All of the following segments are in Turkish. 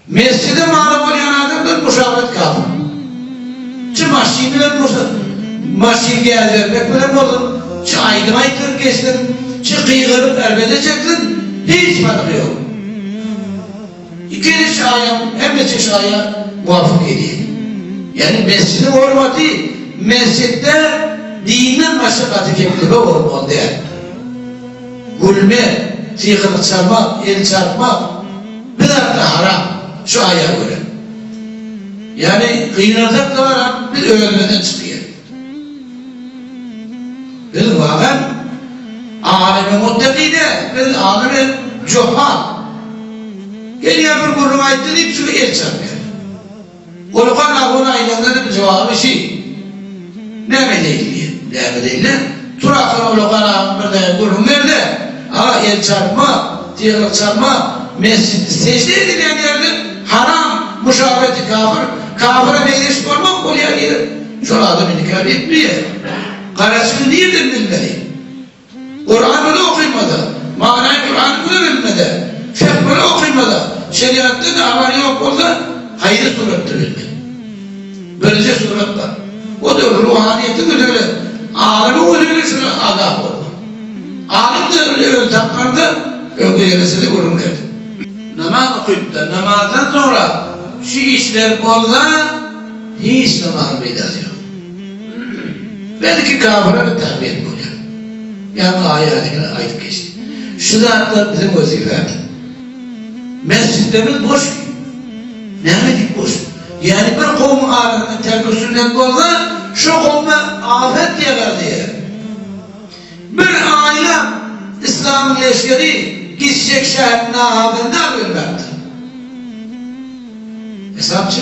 Mescid-i Mağrab olan adamlar müşavet kaldı. Çı maşi bilen maşi geldirmek bilen olun. Çı aydın aydın geçtin. Çı kıygırıp erbede çektin. Hiç farkı yok. İkinci şaya hem de şaya muvafık ediyor. Yani mescidin hürmeti mescitte dinin maşakkatı kemliği olmalı yani. Gülme, tıyıkılık çarmak, el çarpmak bir dakika haram şu aya göre. Yani kıyınacak da var bir öğrenmeden çıkıyor. Bir vakın alemi mutlakide bir alemi cuhal. Geliyor bir kuruma etti deyip şu el çarpıyor. Ulukan ağına aylanında bir cevabı şey. Ne mi değil diye. Ne mi değil ne? Turakın ulukan ağın bir de kurum nerede? El çarpma, tıyıklık çarpma, mescid secde edilen yerde haram, müşaveti kafir, kafire meyleşik olmak oluyor gelir. Şöyle adamı nikah etmiyor. Karasını nereden bilmeli? Kur'an böyle okuymadı. Manayı Kur'an böyle bilmedi. Fekh böyle okuymadı. Şeriatta da amali yok oldu. Hayır surettir bilmedi. Böylece suret var. O da ruhaniyeti de öyle. Alemi öyle şuna agah oldu. Alim de öyle taklarda öyle yerisi de kurum geldi. Namaz okuyup da namazdan sonra şu işler olsa hiç namaz meydası yok. Belki kafire bir terbiyet oluyor. Yani ayet geçti. Şu zatlar bizim vazifemiz. Mescidlerimiz boş. Ne demek boş? Yani bir kavmin ağrının terk-i sünnet olsa şu kavme afet yarar diye. Bir aile İslam'ın leşkeri gidecek şehrin ağabeyinde bilmektir. Hesapçı.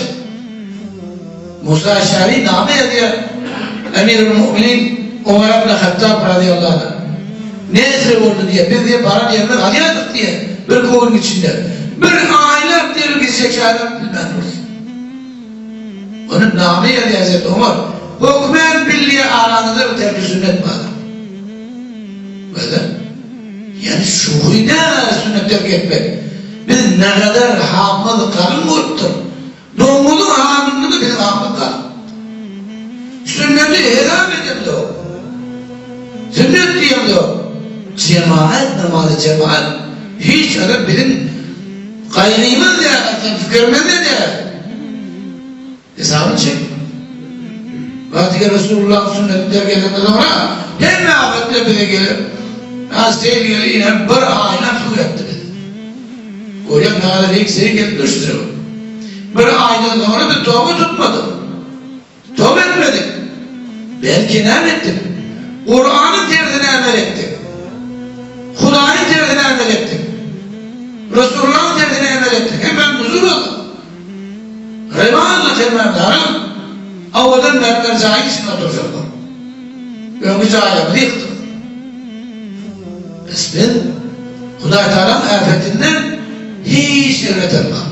Musa Eş'ari name ediyor. Emir-i Mu'minin Ömer ibn Hattab radıyallahu anh. Ne esir oldu diye, biz diye para yerine alıyorduk diye bir kovun içinde. Bir aile diyor gidecek şehrin bilmektir. Onun name ediyor Hazreti Ömer. Hükmen birliğe aranıdır terk-i sünnet var. Böyle. Yani şuhide sünnet terk etmek. Biz ne kadar hamıl karın muttur. Doğumuzun hamilini bizim hamıl karın. Sünneti helal edildi o. Sünnet diyemdi o. Cemaat namazı cemaat. Hiç adam bizim gayrimiz ya, fikrimiz ya. Hesabını çek. Vakti Resulullah sünneti terk edildi sonra hem mehabetle bize gelir. Hastaya gelir yine bir ayna su yaptı bizi. Oraya ne kadar ekseri getirmiştir o. Bir aydan sonra bir tövbe tutmadım. Tövbe etmedik. Belki ne ettim? Kur'an'ın terzine amel ettik. Huda'nın terzine amel ettik. Resulullah'ın terzine amel ettik. Hemen huzur oldu. Revanla temel Avvadan mermer zahidisine oturacaklar. Öngü zahidamızı yıktık. Biz Huda Teala'nın afetinden hiç devlet almak.